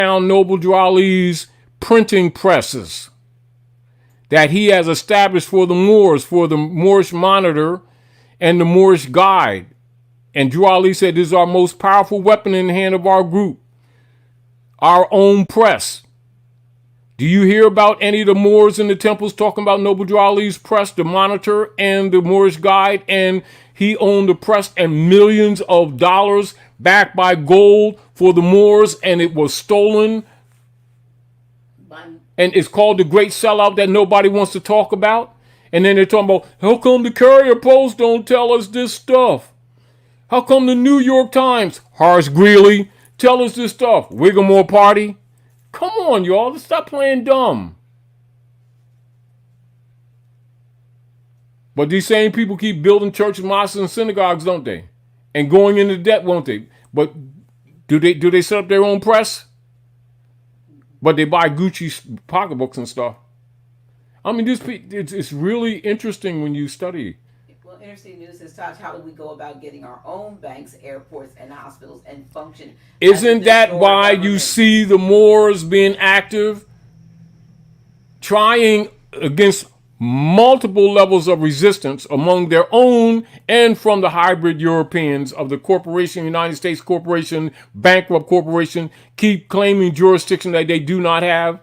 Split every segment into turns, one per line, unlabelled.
Noble Drew Ali's printing presses that he has established for the Moors, for the Moorish Monitor and the Moorish Guide. And Drew Ali said, this is our most powerful weapon in the hand of our group, our own press. Do you hear about any of the Moors in the temples talking about Noble Drew Ali's press, the Monitor and the Moorish Guide? And he owned the press and millions of dollars backed by gold for the Moors, and it was stolen. And it's called the Great Sellout that nobody wants to talk about. And then they're talking about, how come the Courier Post don't tell us this stuff? How come the New York Times, Horace Greeley, tell us this stuff? Whiggamore Party? Come on, y'all. Let's stop playing dumb. But these same people keep building churches, mosques, and synagogues, don't they? And going into debt, won't they? But do they set up their own press? But they buy Gucci pocketbooks and stuff. I mean, it's really interesting when you study.
Well, interesting news is, Tosh, how do we go about getting our own banks, airports, and hospitals and function?
Isn't that why you see the Moors being active, trying against multiple levels of resistance among their own and from the hybrid Europeans of the corporation, United States corporation, bankrupt corporation, keep claiming jurisdiction that they do not have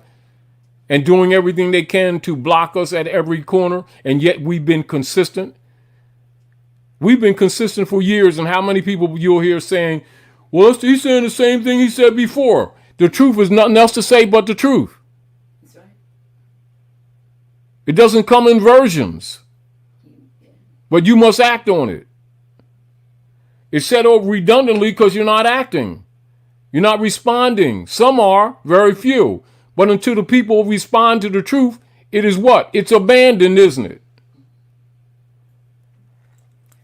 and doing everything they can to block us at every corner, and yet we've been consistent. We've been consistent for years, and how many people you'll hear saying, well, he's saying the same thing he said before. The truth is nothing else to say but the truth.
That's right.
It doesn't come in versions, but you must act on it. It's said over redundantly because you're not acting. You're not responding. Some are, very few. But until the people respond to the truth, it is what? It's abandoned, isn't it?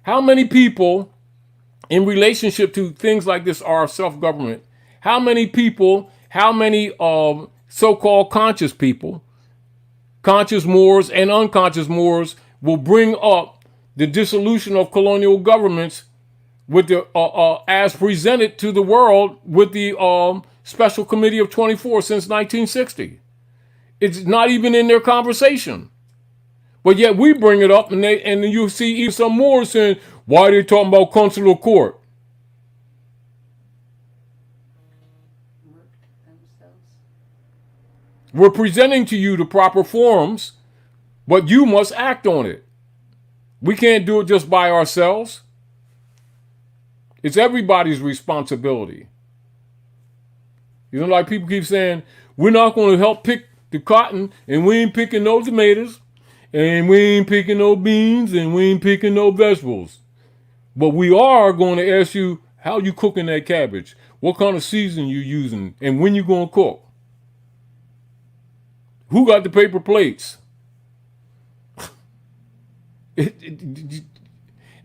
How many people in relationship to things like this are self-government? How many people, how many so-called conscious people, conscious Moors and unconscious Moors, will bring up the dissolution of colonial governments with the as presented to the world with the Special Committee of 24 since 1960? It's not even in their conversation. But yet we bring it up, and you see even some Moors saying, why are they talking about consular court? We're presenting to you the proper forms, but you must act on it. We can't do it just by ourselves. It's everybody's responsibility. You know, like people keep saying, we're not going to help pick the cotton, and we ain't picking no tomatoes, and we ain't picking no beans, and we ain't picking no vegetables. But we are going to ask you how you cooking that cabbage, what kind of season you using, and when you going to cook. Who got the paper plates?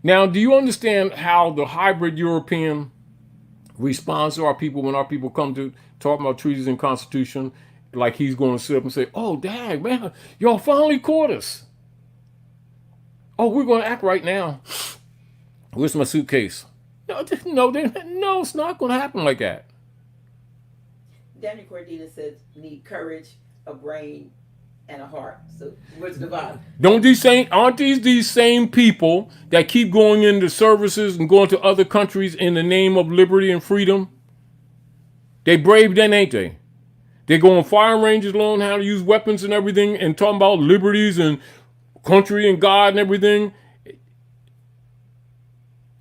Now, do you understand how the hybrid European responds to our people when our people come to talk about treaties and constitution? Like he's going to sit up and say, oh, dang, man, y'all finally caught us. Oh, we're going to act right now. Where's my suitcase? No, it's not going to happen like that.
Daniel Cordina says we need courage, a brain, and a heart. So where's the vibe?
Aren't these same people that keep going into services and going to other countries in the name of liberty and freedom? They brave then, ain't they? They go on firing ranges, learn how to use weapons and everything, and talking about liberties and country and God and everything.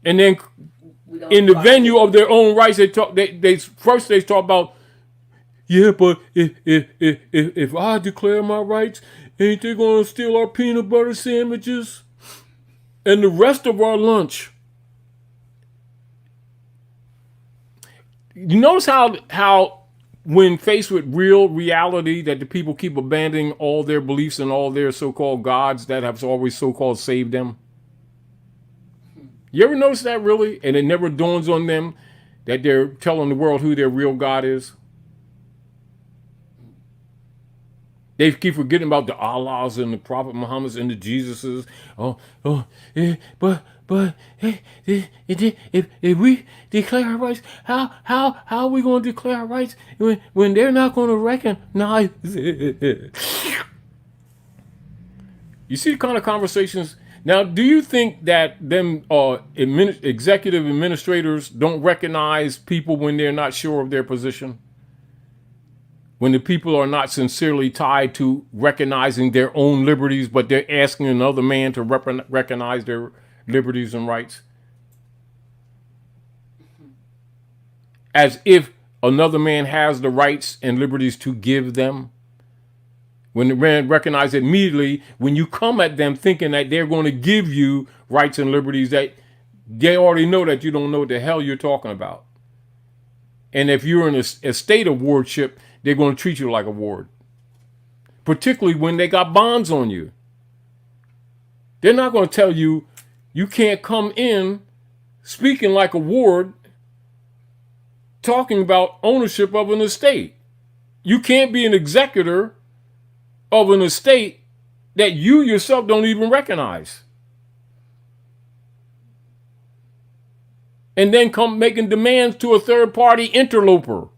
And then in the venue of their own rights, they talk about, yeah, but if I declare my rights, ain't they gonna steal our peanut butter sandwiches and the rest of our lunch? You notice how when faced with real reality that the people keep abandoning all their beliefs and all their so-called gods that have always so-called saved them? You ever notice that really? And it never dawns on them that they're telling the world who their real God is? They keep forgetting about the Allahs and the Prophet Muhammad's and the Jesuses. But but if we declare our rights, how are we going to declare our rights when they're not going to recognize it? You see the kind of conversations. Now, do you think that them executive administrators don't recognize people when they're not sure of their position? When the people are not sincerely tied to recognizing their own liberties, but they're asking another man to recognize their liberties and rights? As if another man has the rights and liberties to give them. When the man recognizes immediately, when you come at them thinking that they're going to give you rights and liberties, that they already know that you don't know what the hell you're talking about. And if you're in a state of wardship, they're going to treat you like a ward. Particularly when they got bonds on you. They're not going to tell you, you can't come in speaking like a ward, talking about ownership of an estate. You can't be an executor of an estate that you yourself don't even recognize. And then come making demands to a third party interloper.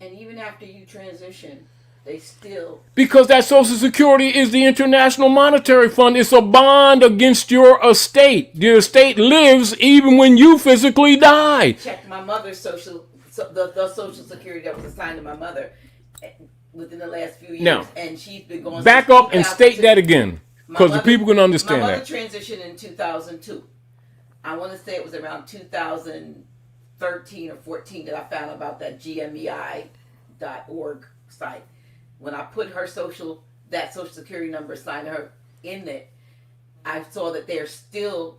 And even after you transition, they still...
Because that Social Security is the International Monetary Fund. It's a bond against your estate. Your estate lives even when you physically die.
Check my mother's the Social Security that was assigned to my mother within the last few years.
Now,
and she's been going...
Back up and state that again. Because the people can understand that.
My mother transitioned in 2002. I want to say it was around 2013 or 14 that I found about that GMEI.org site. When I put her Social Security number assigned to her in it, I saw that they're still,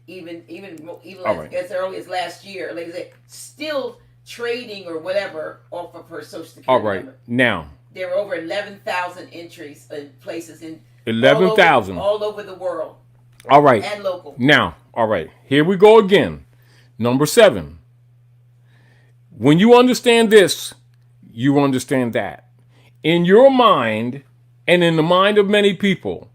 even as early as last year, like I said, still trading or whatever off of her Social Security
all right.
number.
Now.
There were over 11,000 entries in places in
11,000
all over the world.
All right.
And local.
Now, all right. Here we go again. Number 7. When you understand this, you understand that. In your mind, and in the mind of many people,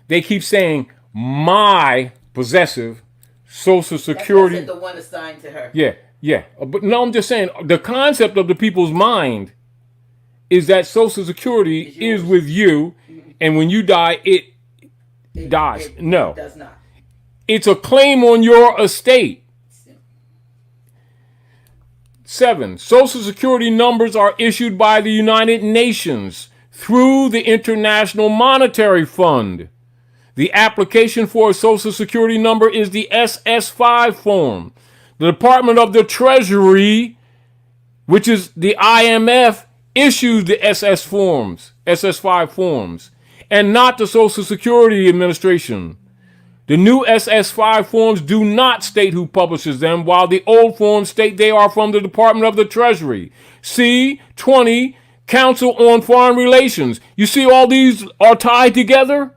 they keep saying, my possessive Social Security.
That's the one assigned to her.
Yeah. But no, I'm just saying, the concept of the people's mind is that Social Security is with you, and when you die, it dies. No.
It does not.
It's a claim on your estate. 7. Social Security numbers are issued by the United Nations through the International Monetary Fund. The application for a Social Security number is the SS5 form. The Department of the Treasury, which is the IMF, issues the SS5 forms, and not the Social Security Administration. The new SS5 forms do not state who publishes them, while the old forms state they are from the Department of the Treasury. See 20, Council on Foreign Relations. You see all these are tied together?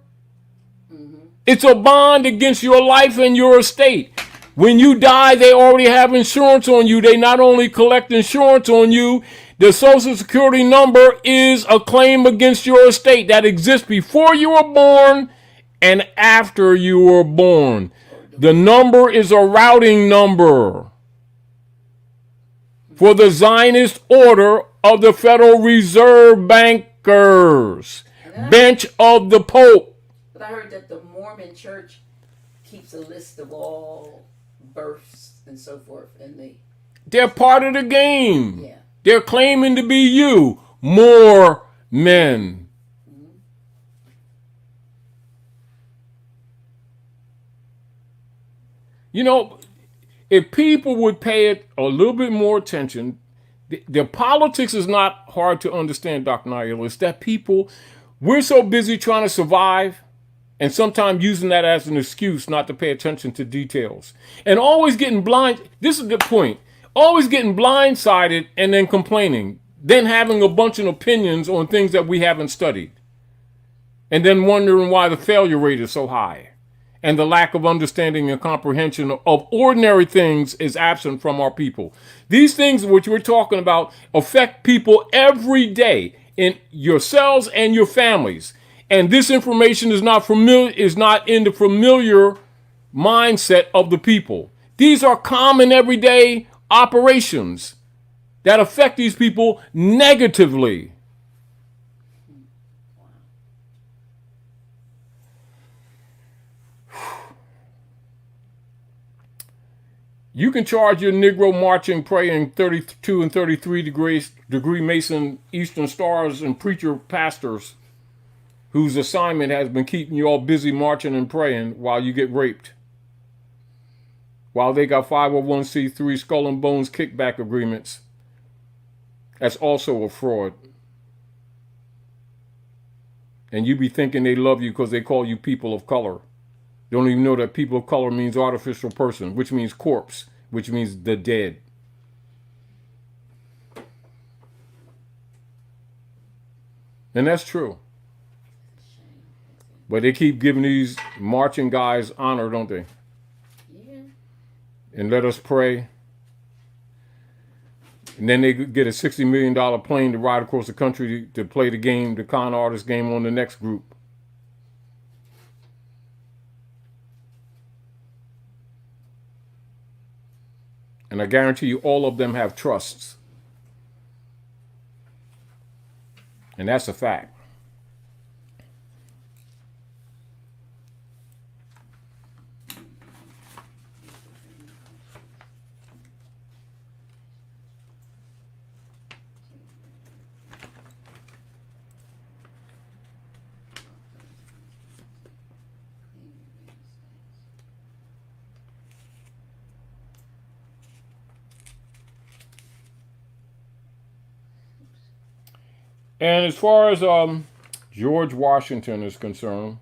Mm-hmm. It's a bond against your life and your estate. When you die, they already have insurance on you. They not only collect insurance on you, the Social Security number is a claim against your estate that exists before you were born and after you were born. The number is a routing number for the Zionist order of the Federal Reserve Bankers, bench of the Pope.
But I heard that the Mormon Church keeps a list of all births and so forth, and
they're part of the game.
Yeah.
They're claiming to be you, more men. You know, if people would pay it a little bit more attention, the politics is not hard to understand, Dr. Naila. It's that we're so busy trying to survive and sometimes using that as an excuse not to pay attention to details. And always getting blind. This is the point. Always getting blindsided and then complaining. Then having a bunch of opinions on things that we haven't studied. And then wondering why the failure rate is so high. And the lack of understanding and comprehension of ordinary things is absent from our people. These things which we're talking about affect people every day in yourselves and your families. And this information is not in the familiar mindset of the people. These are common everyday operations that affect these people negatively. You can charge your Negro marching, praying 32 and 33 degree Mason Eastern Stars and preacher pastors whose assignment has been keeping you all busy marching and praying while you get raped. While they got 501c3 skull and bones kickback agreements. That's also a fraud. And you be thinking they love you because they call you people of color. They don't even know that people of color means artificial person, which means corpse, which means the dead. And that's true. But they keep giving these marching guys honor, don't they? Yeah. And let us pray. And then they get a $60 million plane to ride across the country to play the game, the con artist game on the next group. And I guarantee you all of them have trusts. And that's a fact. And as far as George Washington is concerned,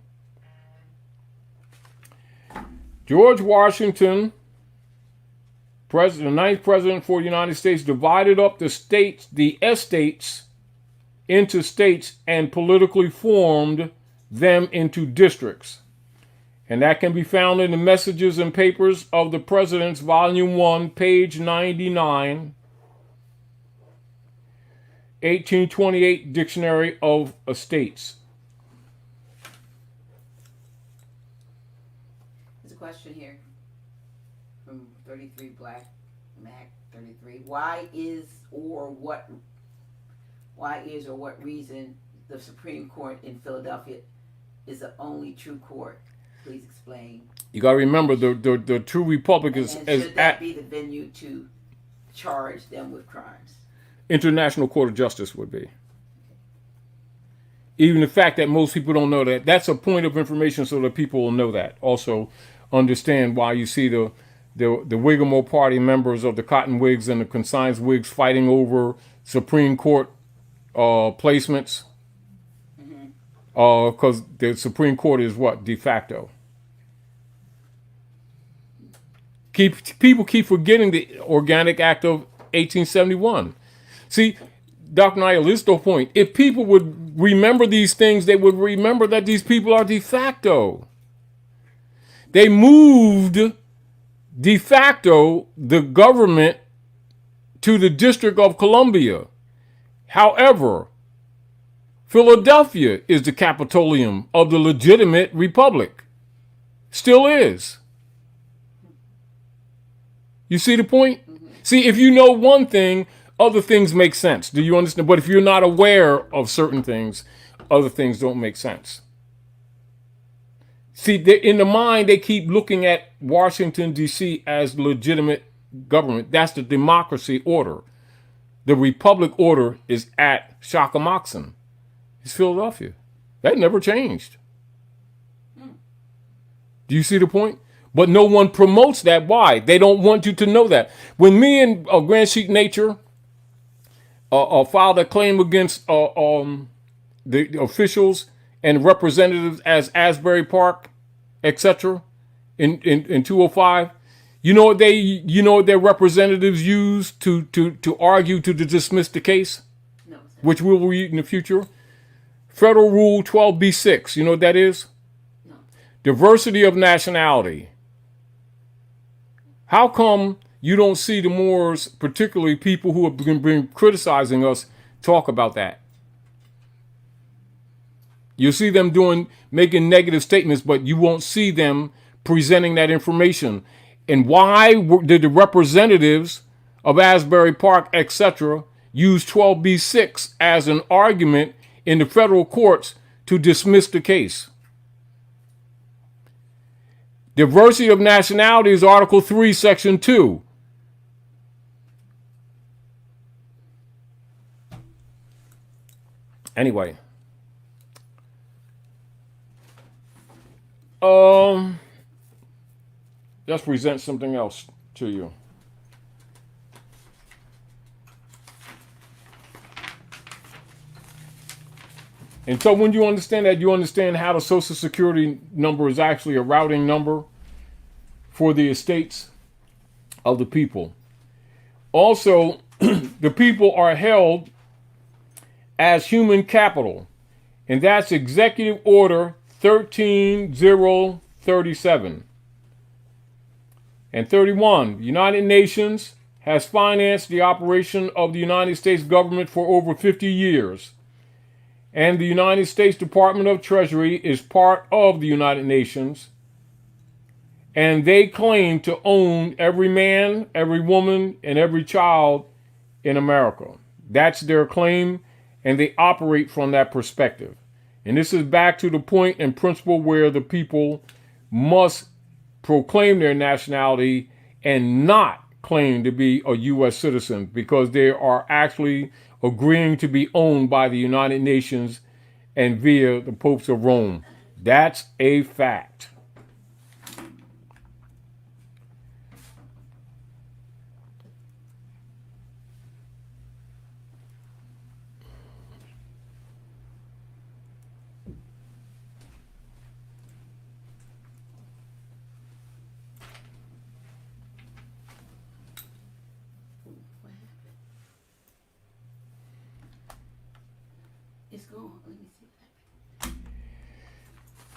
George Washington, the ninth president for the United States, divided up the states, the estates, into states and politically formed them into districts. And that can be found in the Messages and Papers of the Presidents, Volume 1, page 99. 1828 Dictionary of Estates.
There's a question here from 33 Black Mac 33. Why is or what reason the Supreme Court in Philadelphia is the only true court? Please explain.
You got to remember the true republic is
should that be the venue to charge them with crimes?
International Court of Justice would be. Even the fact that most people don't know that, that's a point of information so that people will know that. Also understand why you see the Whigamo Party members of the Cotton Whigs and the Conscience Whigs fighting over Supreme Court placements. Because the Supreme Court is what? De facto. People keep forgetting the Organic Act of 1871. See, Dr. Niall, this is the point. If people would remember these things, they would remember that these people are de facto. They moved de facto the government to the District of Columbia. However, Philadelphia is the Capitolium of the legitimate republic. Still is. You see the point? See, if you know one thing, other things make sense. Do you understand? But if you're not aware of certain things, other things don't make sense. See, in the mind, they keep looking at Washington, D.C. as legitimate government. That's the democracy order. The republic order is at Shakamoxon. It's Philadelphia. That never changed. Do you see the point? But no one promotes that. Why? They don't want you to know that. When me and Grand Sheik Nature filed a claim against the officials and representatives as Asbury Park, etc., in 205, you know what their representatives used to argue to dismiss the case? No, which we'll read in the future. Federal Rule 12b-6. You know what that is? No. Diversity of nationality. How come you don't see the Moors, particularly people who have been criticizing us, talk about that? You see them making negative statements, but you won't see them presenting that information. And why did the representatives of Asbury Park, etc., use 12b-6 as an argument in the federal courts to dismiss the case? Diversity of nationality is Article 3, Section 2. Anyway. Let's present something else to you. And so when you understand that, you understand how the Social Security number is actually a routing number for the estates of the people. Also, the people are held as human capital, and that's Executive Order 13037. And 31, the United Nations has financed the operation of the United States government for over 50 years. And the United States Department of Treasury is part of the United Nations. And they claim to own every man, every woman, and every child in America. That's their claim, and they operate from that perspective. And this is back to the point and principle where the people must proclaim their nationality and not claim to be a U.S. citizen, because they are actually agreeing to be owned by the United Nations and via the popes of Rome. That's a fact.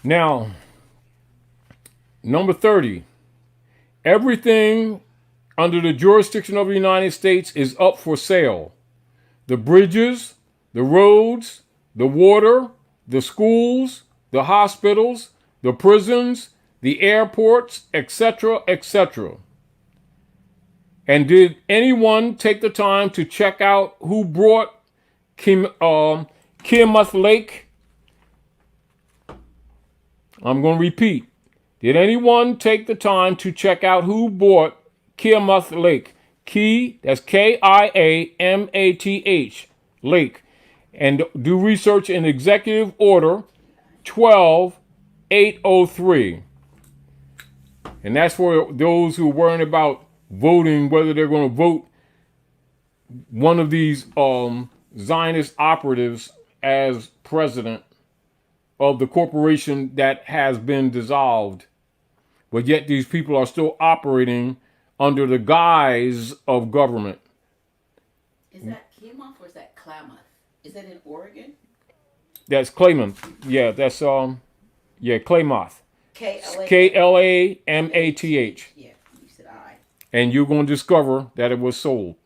Now, number 30, everything under the jurisdiction of the United States is up for sale. The bridges, the roads, the water, the schools, the hospitals, the prisons, the airports, etc., etc. And did anyone take the time to check out who brought Kiyama Lake? I'm going to repeat. Did anyone take the time to check out who bought Kiyama Lake? That's Kiamath Lake. And do research in Executive Order 12803. And that's for those who are worrying about voting, whether they're going to vote one of these Zionist operatives as president of the corporation that has been dissolved. But yet these people are still operating under the guise of government.
Is that Klamath or is that Klamath? Is that in Oregon?
That's Klamath. Yeah, that's Klamath.
Klamath.
Klamath.
Yeah, you said I.
And you're going to discover that it was sold.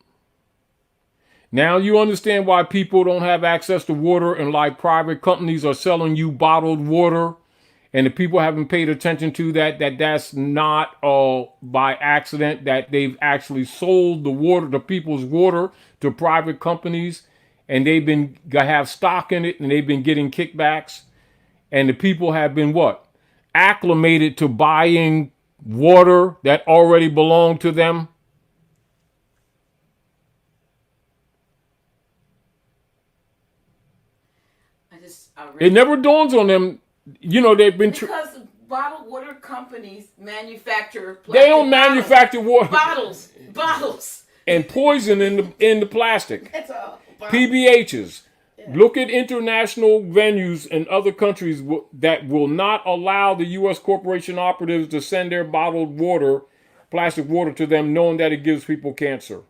Now you understand why people don't have access to water, and like private companies are selling you bottled water, and the people haven't paid attention to that's not by accident, that they've actually sold the water, the people's water, to private companies, and they've been have stock in it, and they've been getting kickbacks, and the people have been what? Acclimated to buying water that already belonged to them. It never dawns on them, they've been...
Because bottled water companies manufacture...
They don't manufacture water.
Bottles.
And poison in the plastic.
That's all.
PBHs.
Yeah.
Look at international venues in other countries that will not allow the U.S. corporation operatives to send their bottled water, plastic water, to them, knowing that it gives people cancer.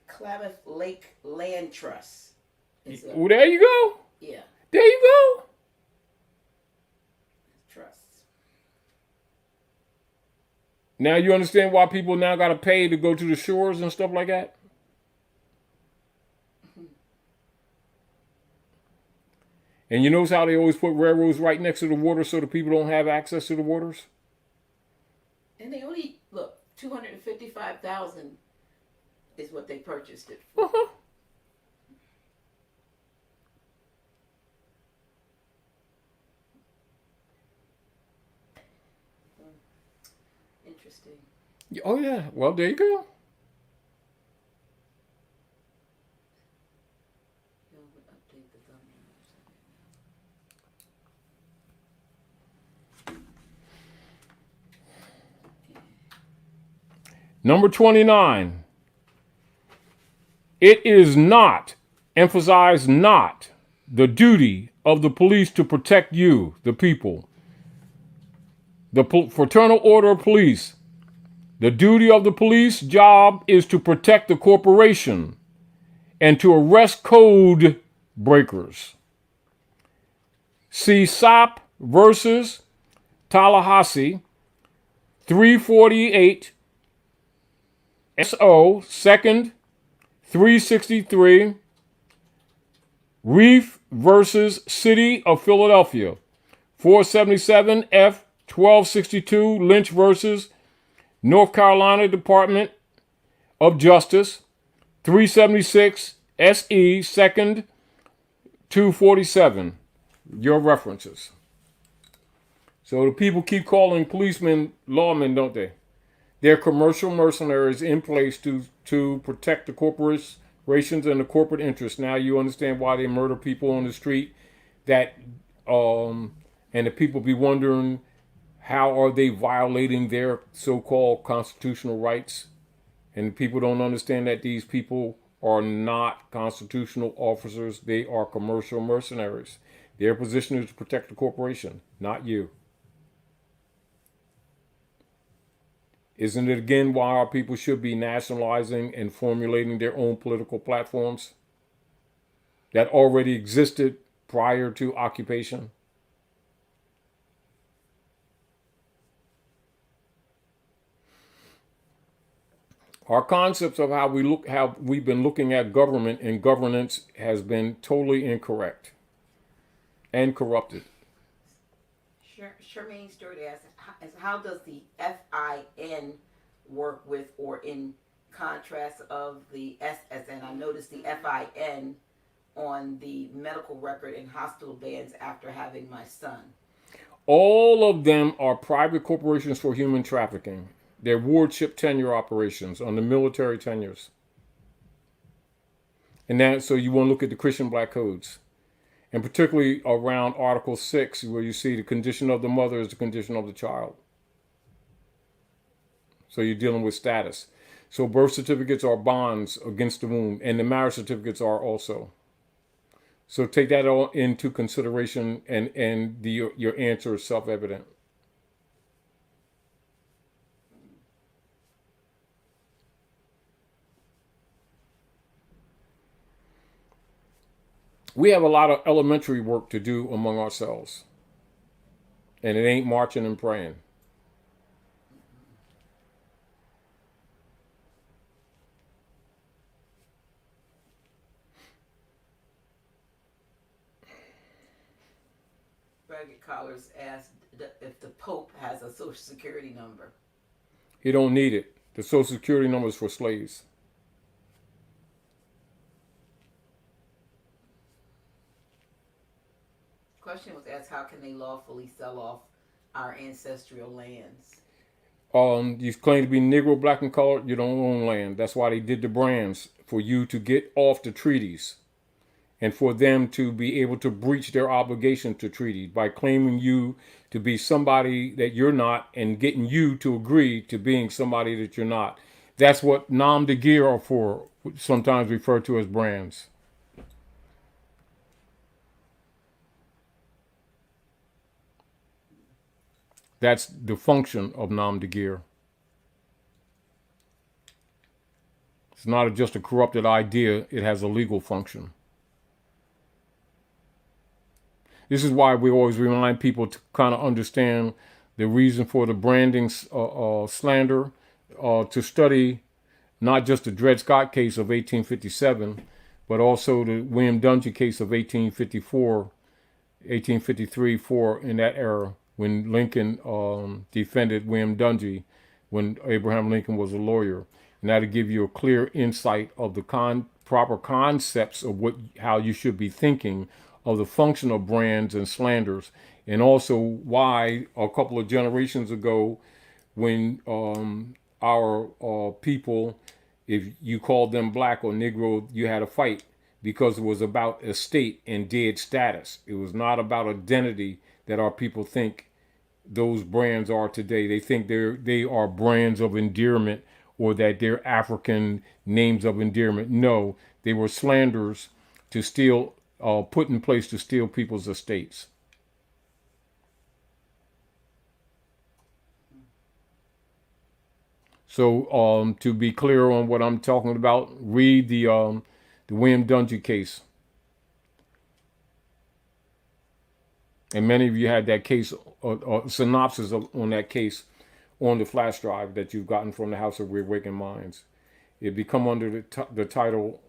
Klamath Lake Land Trust.
Well, there you go.
Yeah.
There you go.
Trust.
Now you understand why people now got to pay to go to the shores and stuff like that? Mm-hmm. And you notice how they always put railroads right next to the water so the people don't have access to the waters?
And they only, look, 255,000 is what they purchased it for. Interesting.
Oh yeah. Well, there you go.
Update the thumbnail.
Number 29. It is not, emphasize not, the duty of the police to protect you, the people. The Fraternal Order of Police. The duty of the police job is to protect the corporation and to arrest code breakers. See SOP versus Tallahassee, 348 SO, second, 363, Reef versus City of Philadelphia, 477 F 1262, Lynch versus North Carolina Department of Justice, 376 SE, second, 247. Your references. So the people keep calling policemen lawmen, don't they? They're commercial mercenaries in place to protect the corporations and the corporate interests. Now you understand why they murder people on the street. And the people be wondering, how are they violating their so-called constitutional rights? And people don't understand that these people are not constitutional officers. They are commercial mercenaries. Their position is to protect the corporation, not you. Isn't it again why our people should be nationalizing and formulating their own political platforms that already existed prior to occupation? Our concepts of how we've been looking at government and governance has been totally incorrect and corrupted.
Charmaine Stewart asks, how does the FIN work with or in contrast of the SSN? I noticed the FIN on the medical record and hospital bans after having my son.
All of them are private corporations for human trafficking. They're wardship tenure operations on the military tenures. And that, so you want to look at the Christian Black codes. And particularly around Article 6, where you see the condition of the mother is the condition of the child. So you're dealing with status. So birth certificates are bonds against the womb, and the marriage certificates are also. So take that all into consideration, and your answer is self-evident. We have a lot of elementary work to do among ourselves. And it ain't marching and praying.
Braggett Collars asked if the Pope has a social security number.
He don't need it. The social security number is for slaves.
Question was asked, how can they lawfully sell off our ancestral lands?
You claim to be Negro, black, and colored, you don't own land. That's why they did the brands, for you to get off the treaties and for them to be able to breach their obligation to treaties by claiming you to be somebody that you're not and getting you to agree to being somebody that you're not. That's what nom de guerre are for, sometimes referred to as brands. That's the function of nom de guerre. It's not just a corrupted idea, it has a legal function. This is why we always remind people to kind of understand the reason for the branding slander, to study not just the Dred Scott case of 1857, but also the William Dungy case of 1854, 1853, in that era, when Lincoln defended William Dungy when Abraham Lincoln was a lawyer. And that'll give you a clear insight of the proper concepts of how you should be thinking of the function of brands and slanders, and also why a couple of generations ago, when our people, if you called them black or Negro, you had a fight because it was about estate and dead status. It was not about identity that our people think those brands are today. They think they are brands of endearment, or that they're African names of endearment. No, they were slanders to steal, put in place to steal people's estates. So to be clear on what I'm talking about, read the William Dungy case. And many of you had that case, synopsis on that case on the flash drive that you've gotten from the House of Reawakened Minds. It become under the title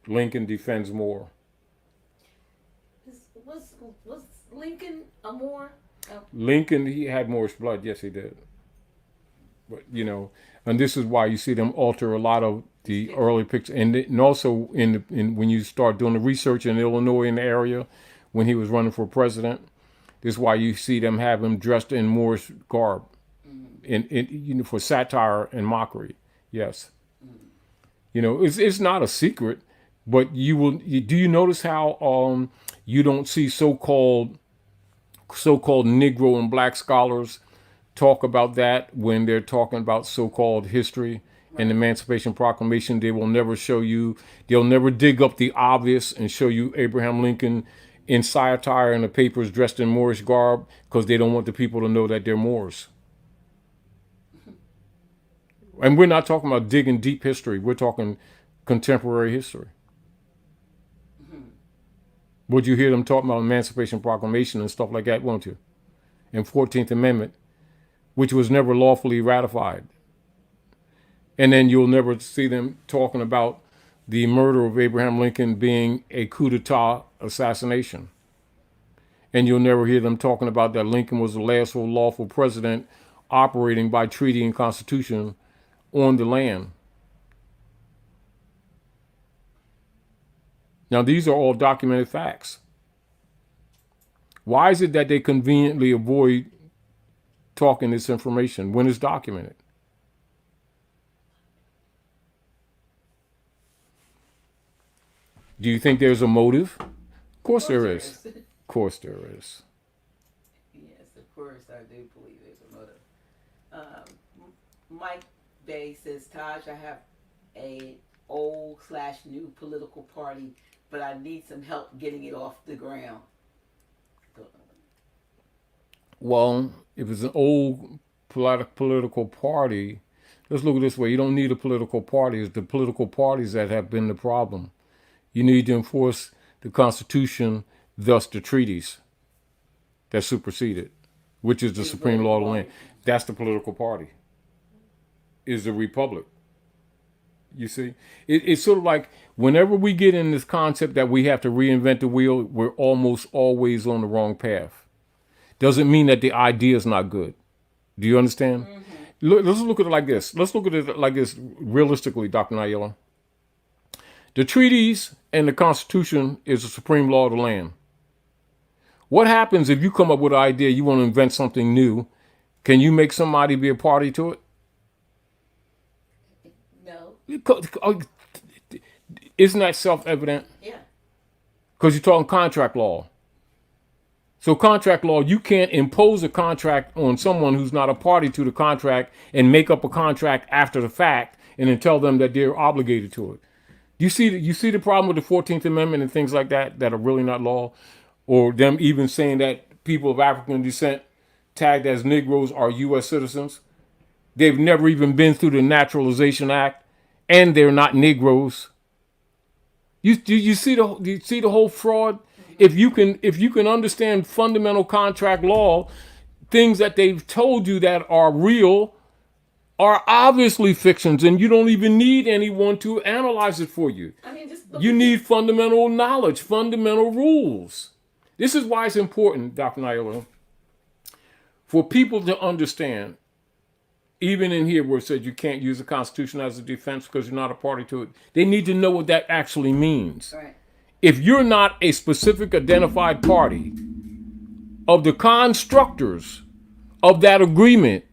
Lincoln Defends Moore.
Was Lincoln a Moore?
Lincoln, he had Moorish blood. Yes, he did. But, and this is why you see them alter a lot of the early pictures. And also in when you start doing the research in Illinois, in the area, when he was running for president, this is why you see them have him dressed in Moorish garb, for satire and mockery. Yes. It's not a secret, but do you notice how you don't see so-called Negro and black scholars talk about that when they're talking about so-called history and Emancipation Proclamation? They will never show you, they'll never dig up the obvious and show you Abraham Lincoln in satire in the papers dressed in Moorish garb, because they don't want the people to know that they're Moors. And we're not talking about digging deep history. We're talking contemporary history. Would you hear them talking about Emancipation Proclamation and stuff like that, won't you? And 14th Amendment, which was never lawfully ratified. And then you'll never see them talking about the murder of Abraham Lincoln being a coup d'etat assassination. And you'll never hear them talking about that Lincoln was the last lawful president operating by treaty and constitution on the land. Now, these are all documented facts. Why is it that they conveniently avoid talking this information when it's documented? Do you think there's a motive? Of course there is. Of course there is.
Yes, of course I do believe there's a motive. Mike Bay says, Taj, I have a old/new political party, but I need some help getting it off the ground.
Well, if it's an old political party, let's look at it this way. You don't need a political party. It's the political parties that have been the problem. You need to enforce the Constitution, thus the treaties that superseded, which is the supreme law of the land. That's the political party. Is the republic. You see? It's sort of like whenever we get in this concept that we have to reinvent the wheel, we're almost always on the wrong path. Doesn't mean that the idea is not good. Do you understand? Let's look at it like this. Let's look at it like this realistically, Dr. Nayela. The treaties and the Constitution is the supreme law of the land. What happens if you come up with an idea, you want to invent something new? Can you make somebody be a party to it?
No.
Isn't that self-evident?
Yeah.
Because you're talking contract law. So contract law, you can't impose a contract on someone who's not a party to the contract and make up a contract after the fact and then tell them that they're obligated to it. You see the problem with the 14th Amendment and things like that are really not law, or them even saying that people of African descent tagged as Negroes are U.S. citizens. They've never even been through the Naturalization Act, and they're not Negroes. You see the whole fraud? If you can understand fundamental contract law, things that they've told you that are real are obviously fictions, and you don't even need anyone to analyze it for you.
I mean,
you need fundamental knowledge, fundamental rules. This is why it's important, Dr. Nayela, for people to understand even in here where it says you can't use the Constitution as a defense because you're not a party to it, they need to know what that actually means.
Right.
If you're not a specific identified party of the constructors of that agreement,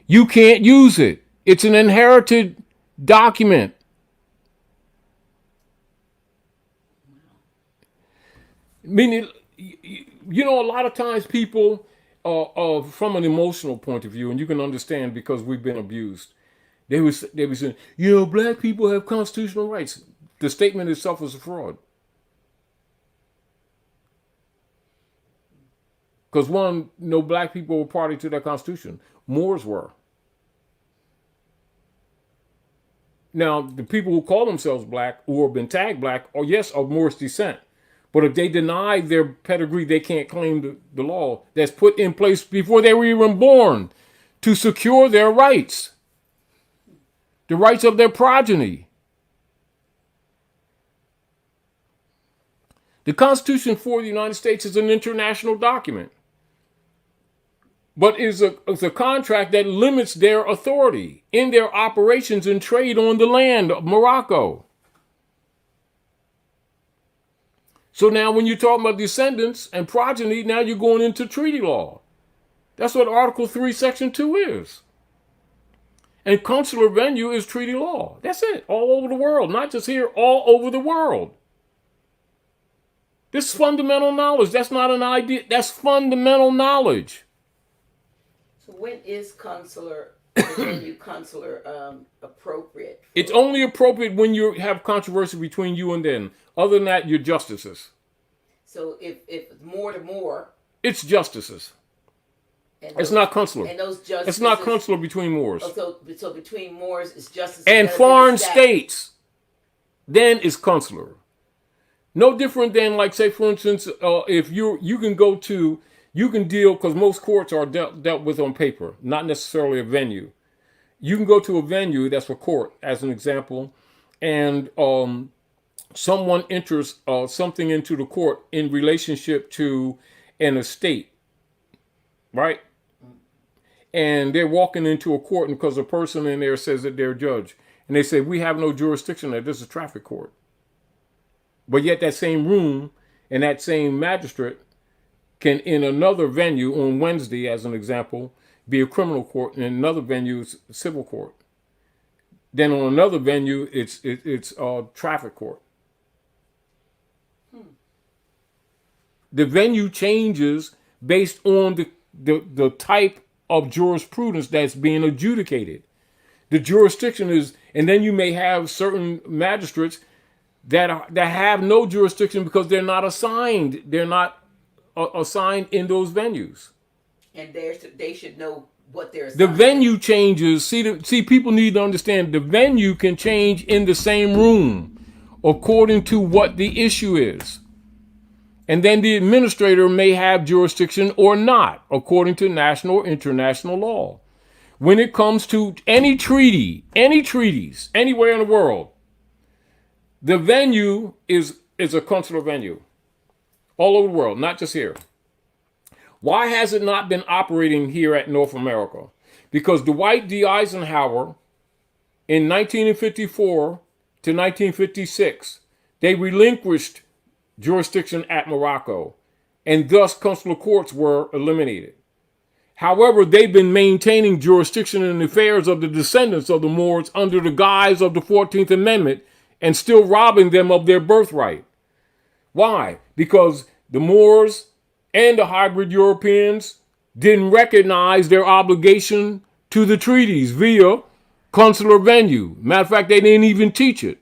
you can't use it. It's an inherited document. Meaning, you know, a lot of times people, from an emotional point of view, and you can understand because we've been abused, they were saying, you know, black people have constitutional rights. The statement itself is a fraud. Because one, no black people were party to that Constitution. Moors were. Now, the people who call themselves black or have been tagged black are, yes, of Moorish descent. But if they deny their pedigree, they can't claim the law that's put in place before they were even born to secure their rights, the rights of their progeny. The Constitution for the United States is an international document, but is a contract that limits their authority in their operations and trade on the land of Morocco. So now when you're talking about descendants and progeny, now you're going into treaty law. That's what Article 3, Section 2 is. And consular venue is treaty law. That's it, all over the world, not just here, all over the world. This is fundamental knowledge. That's not an idea. That's fundamental knowledge.
So when is consular appropriate?
It's only appropriate when you have controversy between you and them. Other than that, you're justices.
So if it's more to more,
it's justices. It's not consular.
And those justices,
it's not consular between Moors.
So between Moors, it's justices.
And foreign states, then it's consular. No different than, like, say, for instance, if you can go to, you can deal, because most courts are dealt with on paper, not necessarily a venue. You can go to a venue that's a court, as an example, and someone enters something into the court in relationship to an estate, right? And they're walking into a court, and because a person in there says that they're a judge, and they say, we have no jurisdiction there, this is a traffic court. But yet that same room and that same magistrate can, in another venue on Wednesday, as an example, be a criminal court, and in another venue is a civil court. Then on another venue, it's a traffic court. The venue changes based on the type of jurisprudence that's being adjudicated. The jurisdiction is, and then you may have certain magistrates that have no jurisdiction because they're not assigned. They're not assigned in those venues.
And they should know what they're assigned.
The venue changes. See, people need to understand the venue can change in the same room according to what the issue is. And then the administrator may have jurisdiction or not, according to national or international law. When it comes to any treaty, any treaties, anywhere in the world, the venue is a consular venue. All over the world, not just here. Why has it not been operating here at North America? Because Dwight D. Eisenhower, in 1954 to 1956, they relinquished jurisdiction at Morocco, and thus consular courts were eliminated. However, they've been maintaining jurisdiction in the affairs of the descendants of the Moors under the guise of the 14th Amendment and still robbing them of their birthright. Why? Because the Moors and the hybrid Europeans didn't recognize their obligation to the treaties via consular venue. Matter of fact, they didn't even teach it.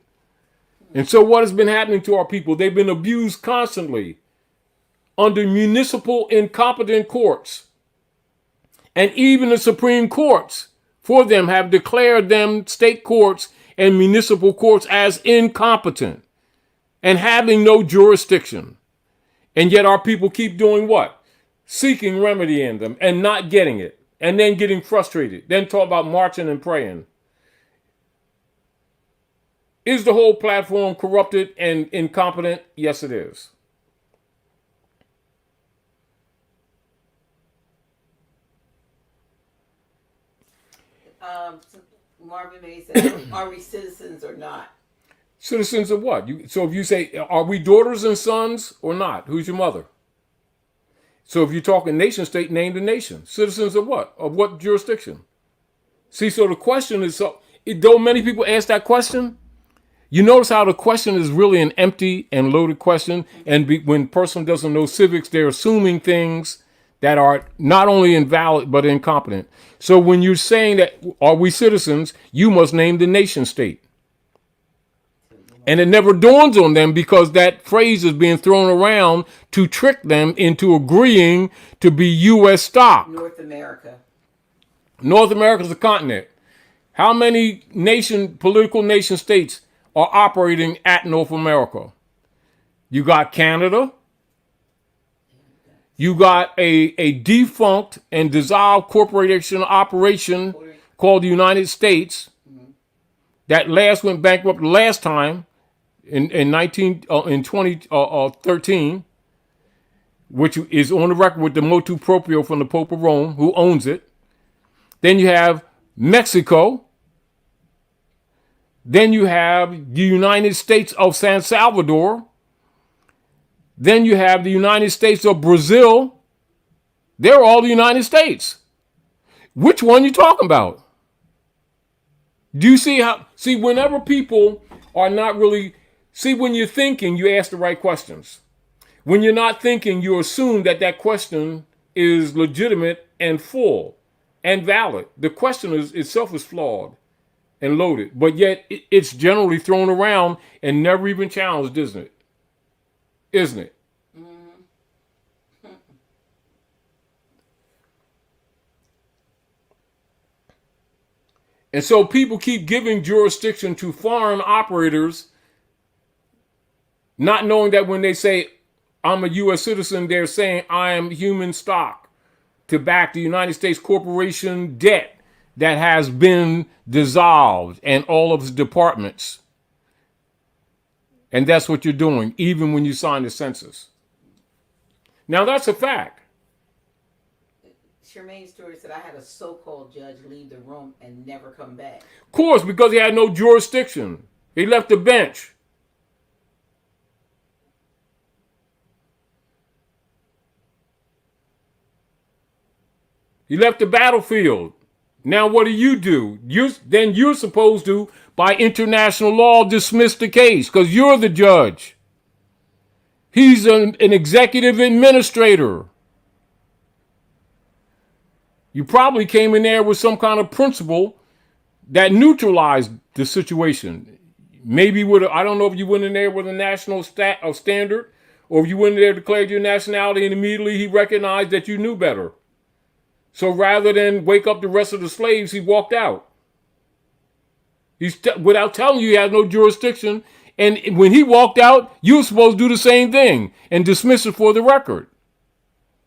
And so what has been happening to our people? They've been abused constantly under municipal incompetent courts. And even the Supreme Courts for them have declared them, state courts and municipal courts, as incompetent and having no jurisdiction. And yet our people keep doing what? Seeking remedy in them and not getting it. And then getting frustrated. Then talk about marching and praying. Is the whole platform corrupted and incompetent? Yes, it is.
Marvin May said, "Are we citizens or not?"
Citizens of what? So if you say, are we daughters and sons or not? Who's your mother? So if you're talking nation state, name the nation. Citizens of what? Of what jurisdiction? See, so the question is, though many people ask that question, you notice how the question is really an empty and loaded question. And when a person doesn't know civics, they're assuming things that are not only invalid, but incompetent. So when you're saying that, are we citizens, you must name the nation state. And it never dawns on them because that phrase is being thrown around to trick them into agreeing to be U.S. stock.
North America.
North America is a continent. How many political nation states are operating at North America? You got Canada. You got a defunct and dissolved corporation operation called the United States that last went bankrupt last time in 2013, which is on the record with the motu proprio from the Pope of Rome, who owns it. Then you have Mexico. Then you have the United States of San Salvador. Then you have the United States of Brazil. They're all the United States. Which one you talking about? Do you see how? See, whenever people are not really, when you're thinking, you ask the right questions. When you're not thinking, you assume that question is legitimate and full and valid. The question itself is flawed and loaded, but yet it's generally thrown around and never even challenged, isn't it? Isn't it?
Mm-hmm.
And so people keep giving jurisdiction to foreign operators, not knowing that when they say, I'm a U.S. citizen, they're saying I am human stock to back the United States corporation debt that has been dissolved and all of its departments. And that's what you're doing, even when you sign the census. Now, that's a fact.
Charmaine Stewart said, I had a so-called judge leave the room and never come back.
Of course, because he had no jurisdiction. He left the bench. He left the battlefield. Now, what do? You're supposed to, by international law, dismiss the case because you're the judge. He's an executive administrator. You probably came in there with some kind of principle that neutralized the situation. Maybe I don't know if you went in there with a national standard, or if you went in there, declared your nationality, and immediately he recognized that you knew better. So rather than wake up the rest of the slaves, he walked out. Without telling you he has no jurisdiction. And when he walked out, you were supposed to do the same thing and dismiss it for the record.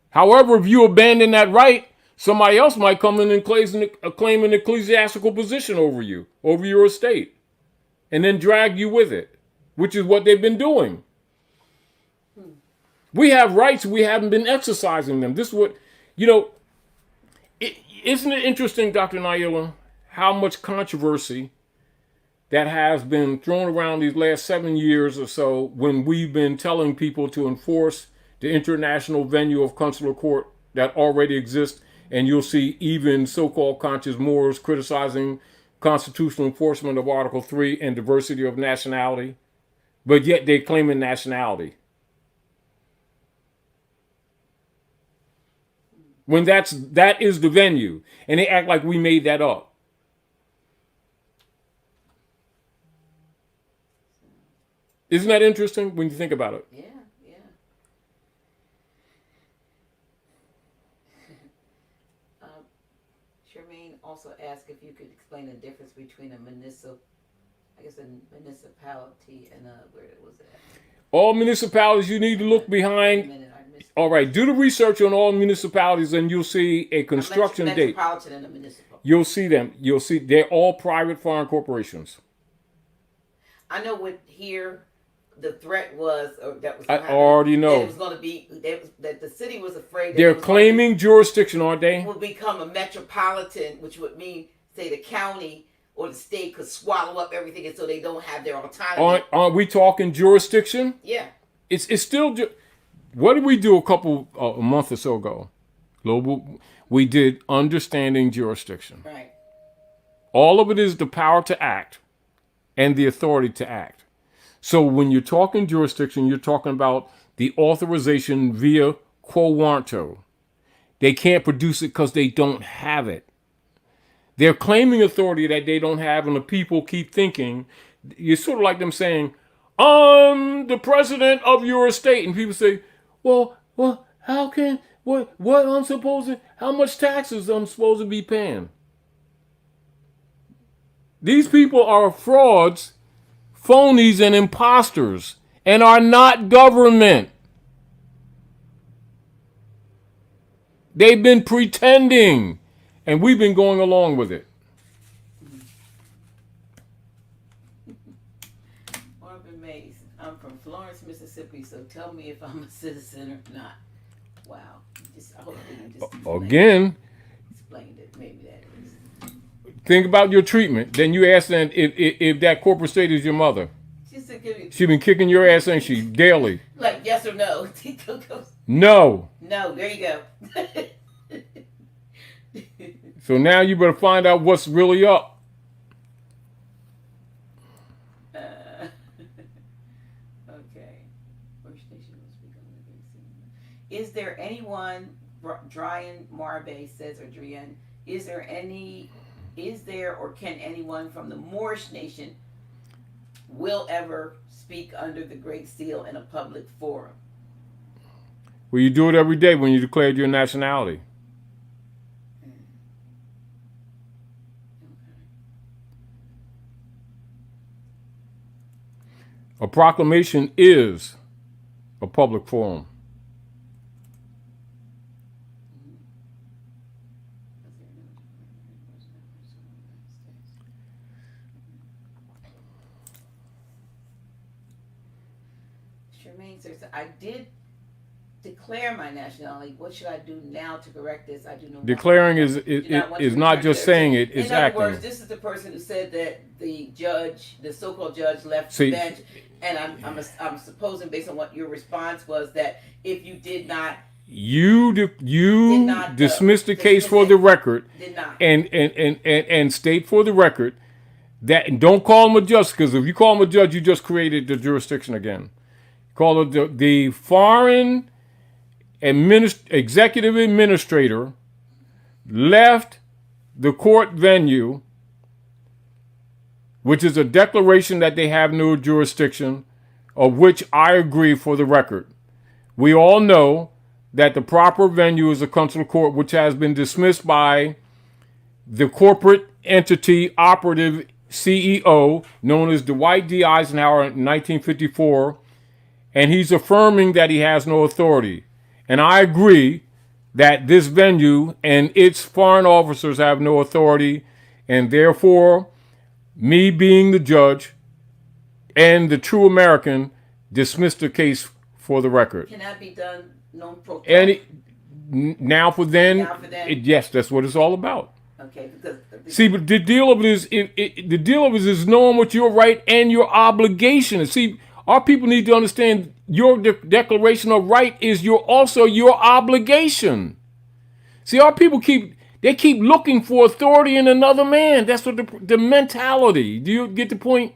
However, if you abandon that right, somebody else might come in and claim an ecclesiastical position over you, over your estate, and then drag you with it, which is what they've been doing. We have rights. We haven't been exercising them. This is what, isn't it interesting, Dr. Naila, how much controversy that has been thrown around these last 7 years or so when we've been telling people to enforce the international venue of consular court that already exists. And you'll see even so-called conscious Moors criticizing constitutional enforcement of Article 3 and diversity of nationality, but yet they claim nationality. When that is the venue, and they act like we made that up. Isn't that interesting when you think about it?
Yeah, yeah. Charmaine also asked if you could explain the difference between a municipality and where was it at?
All municipalities, you need to look behind. All right, do the research on all municipalities and you'll see a construction date.
Metropolitan and a municipal.
You'll see them. You'll see they're all private foreign corporations.
I know what here the threat was,
I already know.
It was going to be that the city was afraid that
they're claiming jurisdiction, aren't they?
Will become a metropolitan, which would mean say the county or the state could swallow up everything, and so they don't have their autonomy.
Aren't we talking jurisdiction?
Yeah.
It's still. What did we do a month or so ago? We did understanding jurisdiction.
Right.
All of it is the power to act and the authority to act. So when you're talking jurisdiction, you're talking about the authorization via quo warranto. They can't produce it because they don't have it. They're claiming authority that they don't have, and the people keep thinking, it's sort of like them saying, I'm the president of your estate. And people say, well, how can, what I'm supposed to, how much taxes I'm supposed to be paying? These people are frauds, phonies, and imposters, and are not government. They've been pretending, and we've been going along with it.
Marvin Mays, I'm from Florence, Mississippi, so tell me if I'm a citizen or not. Wow.
Again,
explained it. Maybe that is.
Think about your treatment. Then you ask them if that corporate state is your mother. She's been kicking your ass, ain't she, daily?
Like yes or no?
No.
No, there you go.
So now you better find out what's really up.
Okay. Is there anyone, Dryan Marbe says, or Drian, is there or can anyone from the Moorish nation will ever speak under the Great Seal in a public forum?
Well, you do it every day when you declared your nationality. A proclamation is a public forum.
Charmaine says, I did declare my nationality. What should I do now to correct this? I do know.
Declaring is not just saying it, it's acting.
In other words, this is the person who said that the judge, the so-called judge, left the bench. And I'm supposing, based on what your response was, that if you did not,
dismiss the case for the record, and state for the record that, and don't call him a judge, because if you call him a judge, you just created the jurisdiction again. Call it the foreign executive administrator left the court venue, which is a declaration that they have no jurisdiction, of which I agree for the record. We all know that the proper venue is a consular court, which has been dismissed by the corporate entity operative CEO known as Dwight D. Eisenhower in 1954, and he's affirming that he has no authority. And I agree that this venue and its foreign officers have no authority, and therefore, me being the judge and the true American, dismiss the case for the record.
Can that be done non pro
tempore? Now for then, yes, that's what it's all about.
Okay. Because
see, but the deal of it is knowing what your right and your obligation is. See, our people need to understand your declaration of right is also your obligation. See, our people keep looking for authority in another man. That's what the mentality. Do you get the point?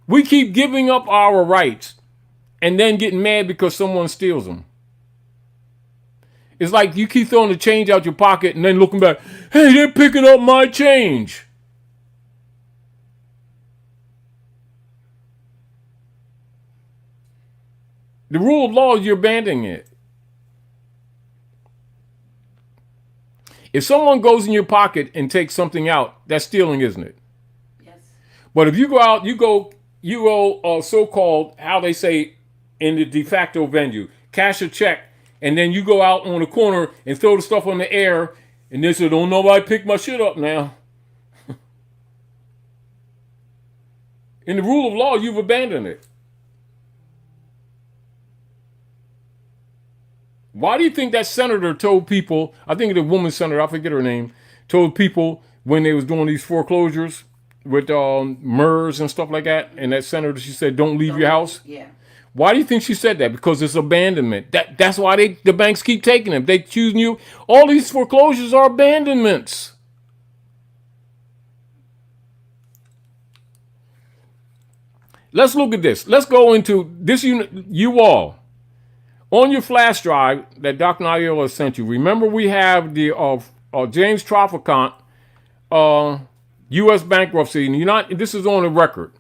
We keep giving up our rights and then getting mad because someone steals them. It's like you keep throwing the change out your pocket and then looking back, hey, they're picking up my change. The rule of law is you're abandoning it. If someone goes in your pocket and takes something out, that's stealing, isn't it?
Yes.
But if you go out, you go so-called, how they say in the de facto venue, cash a check, and then you go out on the corner and throw the stuff on the air, and they say, don't nobody pick my shit up now. In the rule of law, you've abandoned it. Why do you think that senator told people, I think the woman senator, I forget her name, told people when they was doing these foreclosures with MERS and stuff like that, and that senator, she said, don't leave your house.
Yeah.
Why do you think she said that? Because it's abandonment. That's why the banks keep taking them. They choosing you. All these foreclosures are abandonments. Let's look at this. Let's go into this. You all, on your flash drive that Dr. Naila sent you, remember we have the James Traficant U.S. bankruptcy. And this is on the record.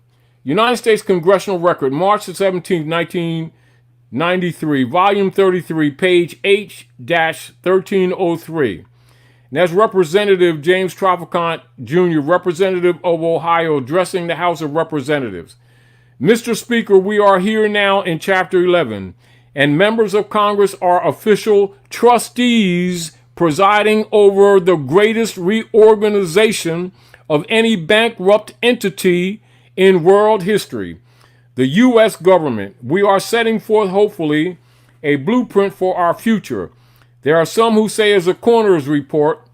United States Congressional Record, March the 17th, 1993, volume 33, page H-1303. And that's Representative James Traficant Jr., Representative of Ohio, addressing the House of Representatives. Mr. Speaker, we are here now in Chapter 11, and members of Congress are official trustees presiding over the greatest reorganization of any bankrupt entity in world history, the U.S. government. We are setting forth, hopefully, a blueprint for our future. There are some who say it's a coroner's report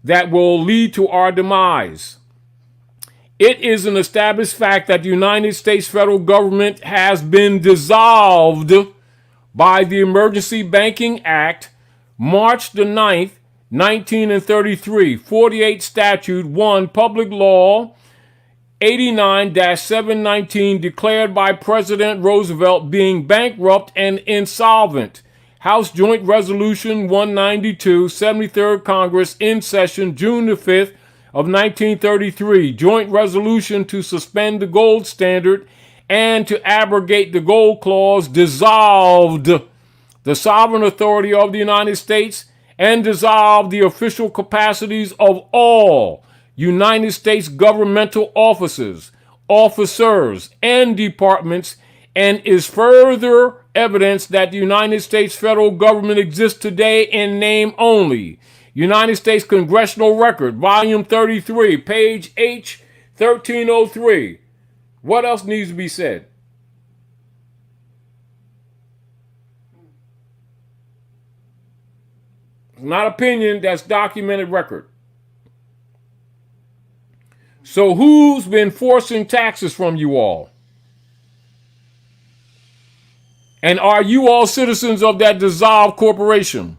that will lead to our demise. It is an established fact that the United States federal government has been dissolved by the Emergency Banking Act, March the 9th, 1933, 48 Statute 1, Public Law 89-719, declared by President Roosevelt being bankrupt and insolvent. House Joint Resolution 192, 73rd Congress in session, June the 5th of 1933. Joint resolution to suspend the gold standard and to abrogate the gold clause dissolved the sovereign authority of the United States and dissolved the official capacities of all United States governmental officers, and departments, and is further evidence that the United States federal government exists today in name only. United States Congressional Record, volume 33, page H-1303. What else needs to be said? It's not opinion, that's documented record. So who's been forcing taxes from you all? And are you all citizens of that dissolved corporation?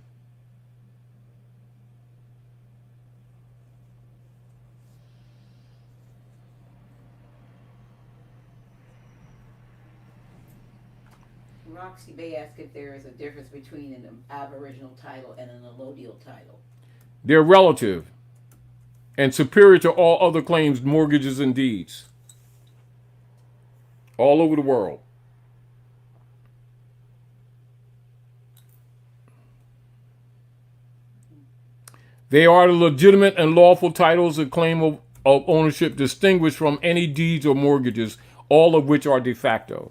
Roxy Bay asked if there is a difference between an aboriginal title and an allodial title.
They're relative and superior to all other claims, mortgages, and deeds all over the world. They are the legitimate and lawful titles of claim of ownership distinguished from any deeds or mortgages, all of which are de facto.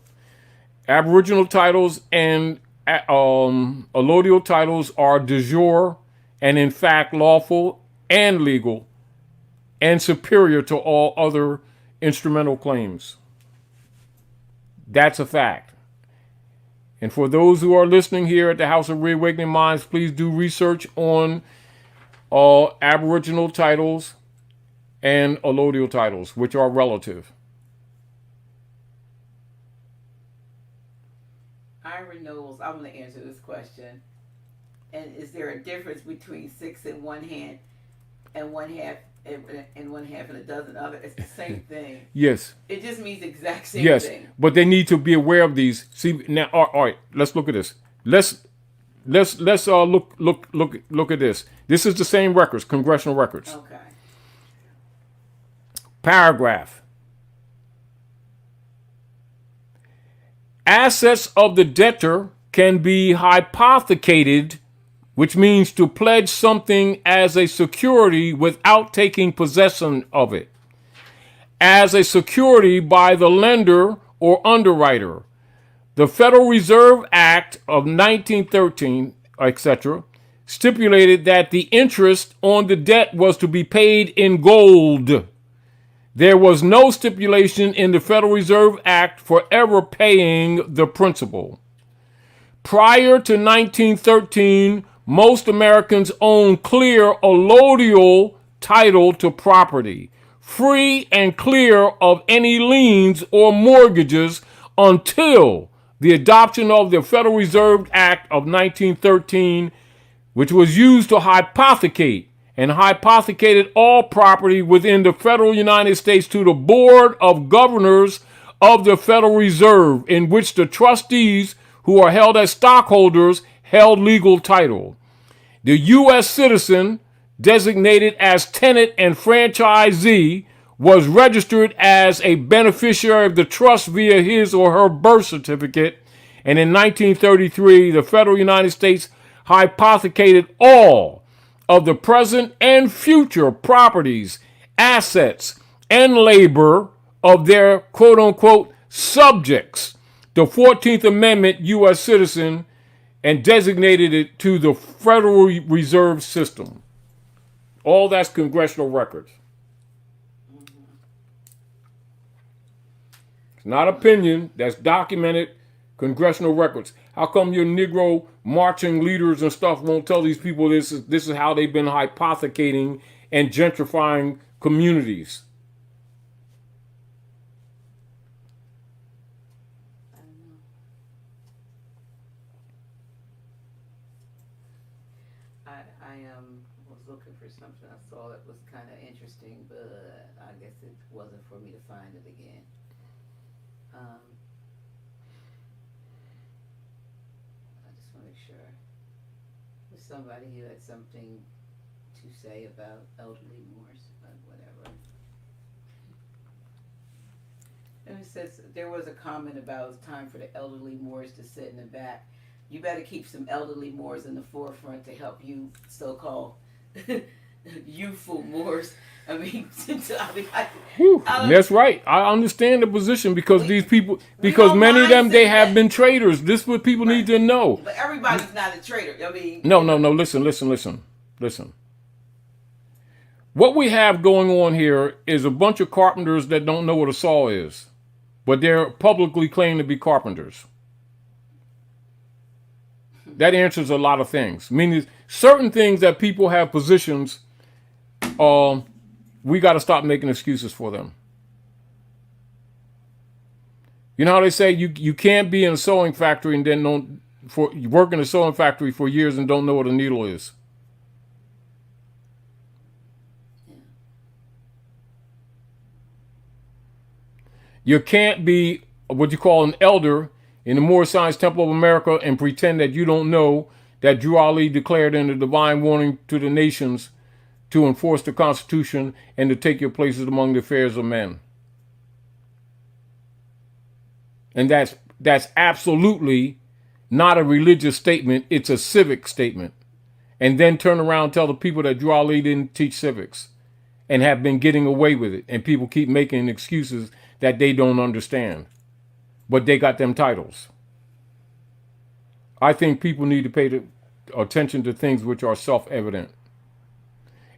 Aboriginal titles and allodial titles are de jure and in fact lawful and legal and superior to all other instrumental claims. That's a fact. And for those who are listening here at the House of Reawakening Minds, please do research on Aboriginal titles and allodial titles, which are relative.
Ira Knowles, I'm going to answer this question. And is there a difference between 6 in one hand and one half and a dozen other? It's the same thing.
Yes.
It just means the exact same thing.
Yes, but they need to be aware of these. See now, all right. Let's look at this. Let's look at this. This is the same records, congressional records.
Okay.
Paragraph. Assets of the debtor can be hypothecated, which means to pledge something as a security without taking possession of it, as a security by the lender or underwriter. The Federal Reserve Act of 1913, etc., stipulated that the interest on the debt was to be paid in gold. There was no stipulation in the Federal Reserve Act for ever paying the principal. Prior to 1913, most Americans owned clear allodial title to property, free and clear of any liens or mortgages until the adoption of the Federal Reserve Act of 1913, which was used to hypothecate and hypothecated all property within the federal United States to the Board of Governors of the Federal Reserve, in which the trustees, who are held as stockholders, held legal title. The U.S. citizen, designated as tenant and franchisee, was registered as a beneficiary of the trust via his or her birth certificate, and in 1933, the federal United States hypothecated all of the present and future properties, assets, and labor of their quote-unquote subjects, the 14th Amendment U.S. citizen, and designated it to the Federal Reserve System. All that's congressional records. It's not opinion, that's documented congressional records. How come your Negro marching leaders and stuff won't tell these people this is how they've been hypothecating and gentrifying communities?
Was looking for something I saw that was kind of interesting, but I guess it wasn't for me to find it again. I just want to make sure. There's somebody who had something to say about elderly Moors, but whatever. And it says there was a comment about it's time for the elderly Moors to sit in the back. You better keep some elderly Moors in the forefront to help you so-called youthful Moors. I mean,
that's right. I understand the position because these people, because many of them, they have been traitors. This is what people need to know.
But everybody's not a traitor. I mean,
no. Listen. What we have going on here is a bunch of carpenters that don't know what a saw is, but they're publicly claiming to be carpenters. That answers a lot of things. Meaning certain things that people have positions, we got to stop making excuses for them. You know how they say you can't be in a sewing factory and then you work in a sewing factory for years and don't know what a needle is. You can't be what you call an elder in the Moorish Science Temple of America and pretend that you don't know that Drew Ali declared in the divine warning to the nations to enforce the Constitution and to take your places among the affairs of men. And that's absolutely not a religious statement. It's a civic statement. And then turn around and tell the people that Drew Ali didn't teach civics and have been getting away with it. And people keep making excuses that they don't understand. But they got them titles. I think people need to pay attention to things which are self-evident.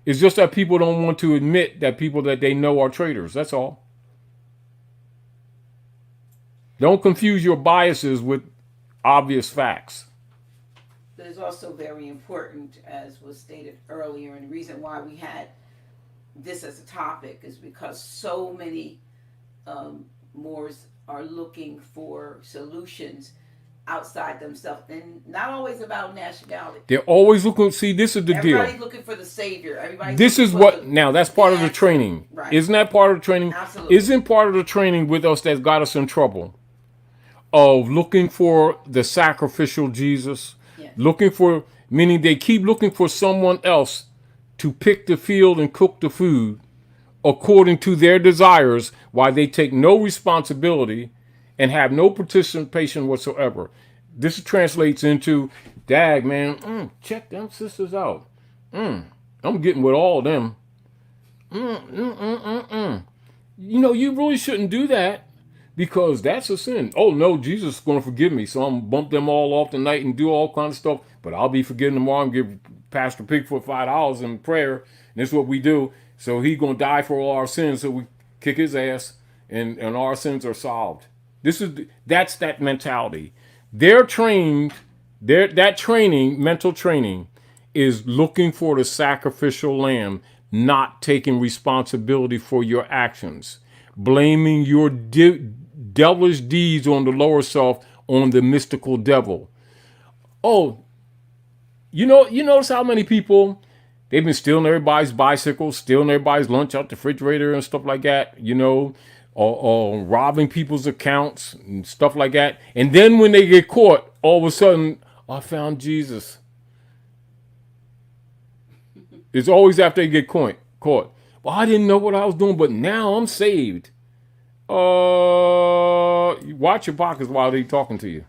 It's just that people don't want to admit that people that they know are traitors. That's all. Don't confuse your biases with obvious facts.
But it's also very important, as was stated earlier, and the reason why we had this as a topic is because so many Moors are looking for solutions outside themselves, and not always about nationality.
They're always looking. See, this is the deal.
Everybody's looking for the savior.
This is what now. That's part of the training,
right?
Isn't that part of the training?
Absolutely.
Isn't part of the training with us that got us in trouble? Of looking for the sacrificial Jesus,
yes.
Looking for, meaning they keep looking for someone else to pick the field and cook the food according to their desires, while they take no responsibility and have no participation whatsoever. This translates into, dag, man, check them sisters out. I'm getting with all of them. You know, you really shouldn't do that because that's a sin. Oh, no, Jesus is going to forgive me, so I'm going to bump them all off tonight and do all kinds of stuff, but I'll be forgiven tomorrow and give Pastor Pigfoot $5 in prayer. And this is what we do. So he's going to die for all our sins, so we kick his ass and our sins are solved. That's that mentality. They're trained, that training, mental training, is looking for the sacrificial lamb not taking responsibility for your actions, blaming your devilish deeds on the lower self, on the mystical devil. Oh, you notice how many people, they've been stealing everybody's bicycles, stealing everybody's lunch out the refrigerator and stuff like that, or robbing people's accounts and stuff like that. And then when they get caught, all of a sudden, I found Jesus. It's always after they get caught. Well, I didn't know what I was doing, but now I'm saved. Watch your pockets while they're talking to you.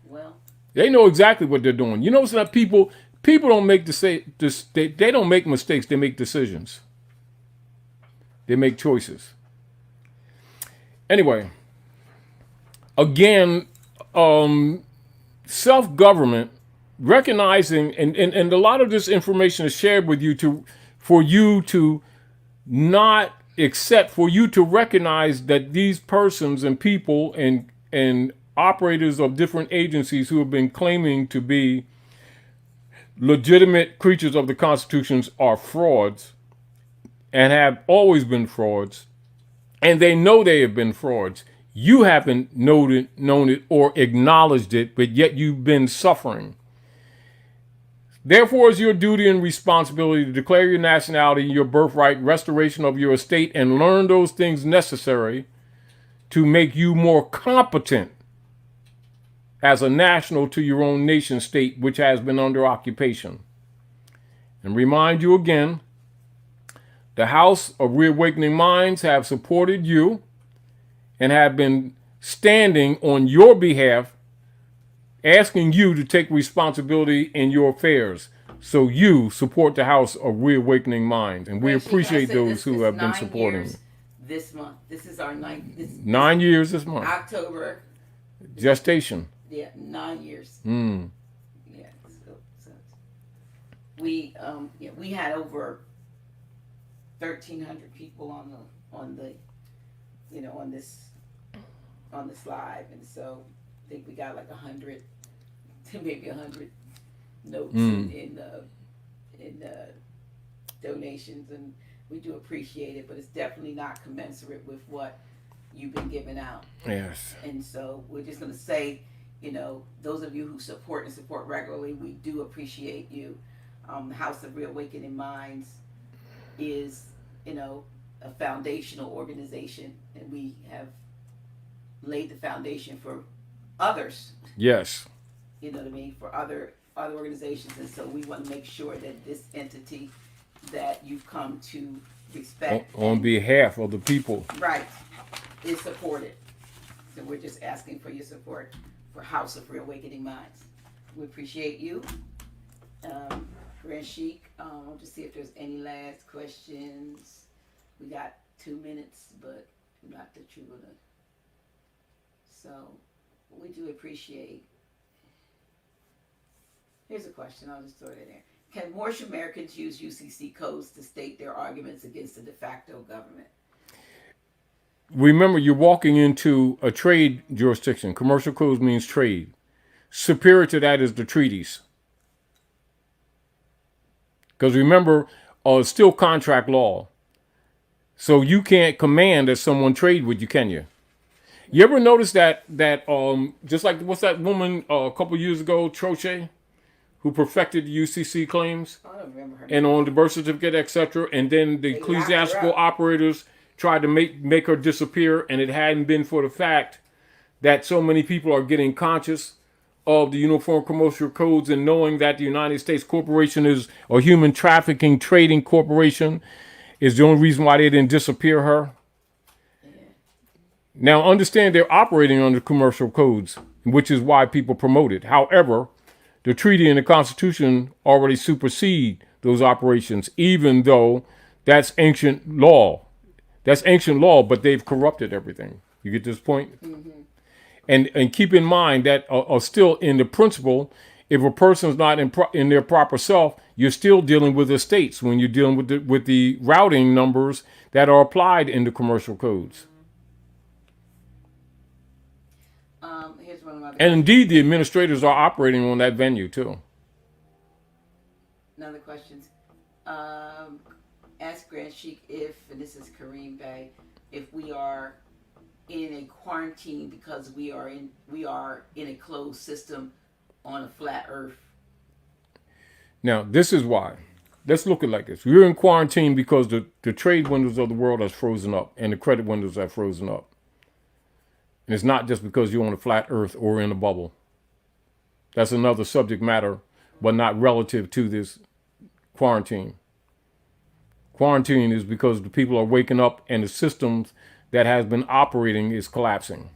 Well,
they know exactly what they're doing. You notice that people don't make they don't make mistakes. They make decisions. They make choices. Anyway, again, self-government, recognizing, and a lot of this information is shared with you for you to not accept, for you to recognize that these persons and people and operators of different agencies who have been claiming to be legitimate creatures of the Constitutions are frauds and have always been frauds, and they know they have been frauds. You haven't known it or acknowledged it, but yet you've been suffering. Therefore, it's your duty and responsibility to declare your nationality, your birthright, restoration of your estate, and learn those things necessary to make you more competent as a national to your own nation state, which has been under occupation. And remind you again, the House of Reawakening Minds have supported you and have been standing on your behalf, asking you to take responsibility in your affairs. So you support the House of Reawakening Minds. And we appreciate those who have been supporting.
This month. This is our
9 years this month.
October.
Gestation.
Yeah, 9 years.
Mm.
Yeah. So we had over 1,300 people on this live, and so I think we got like 100 to maybe 100 notes in donations, and we do appreciate it, but it's definitely not commensurate with what you've been giving out.
Yes.
And so we're just going to say, those of you who support regularly, we do appreciate you. House of Reawakening Minds is, a foundational organization, and we have laid the foundation for others.
Yes.
You know what I mean? For other organizations, and so we want to make sure that this entity that you've come to respect
on behalf of the people,
right, is supported. So we're just asking for your support for House of Reawakening Minds. We appreciate you. Grand Sheik, I'll just see if there's any last questions. We got 2 minutes, but not that you're gonna. So we do appreciate. Here's a question, I'll just throw it in there. Can more Americans use UCC codes to state their arguments against the de facto government?
Remember, you're walking into a trade jurisdiction. Commercial codes means trade. Superior to that is the treaties. Because remember, it's still contract law. So you can't command that someone trade with you, can you? You ever notice that just like, what's that woman a couple years ago, Troche, who perfected the UCC claims?
I don't remember her.
And on the birth certificate, etc. And then the ecclesiastical operators tried to make her disappear, and it hadn't been for the fact that so many people are getting conscious of the Uniform Commercial Codes and knowing that the United States Corporation is a human trafficking trading corporation is the only reason why they didn't disappear her. Yeah. Now understand they're operating under commercial codes, which is why people promote it. However, the treaty and the Constitution already supersede those operations, even though that's ancient law. That's ancient law, but they've corrupted everything. You get this point? Mm-hmm. And keep in mind that still in the principle, if a person's not in their proper self, you're still dealing with estates when you're dealing with the routing numbers that are applied in the commercial codes.
Here's one of my
and indeed, the administrators are operating on that venue too.
Another question. Ask Grand Sheik if, and this is Kareem Bay, if we are in a quarantine because we are in a closed system on a flat earth.
Now, this is why. Let's look at it like this. We're in quarantine because the trade windows of the world has frozen up and the credit windows have frozen up. And it's not just because you're on a flat earth or in a bubble. That's another subject matter, but not relative to this quarantine. Quarantine is because the people are waking up and the systems that has been operating is collapsing.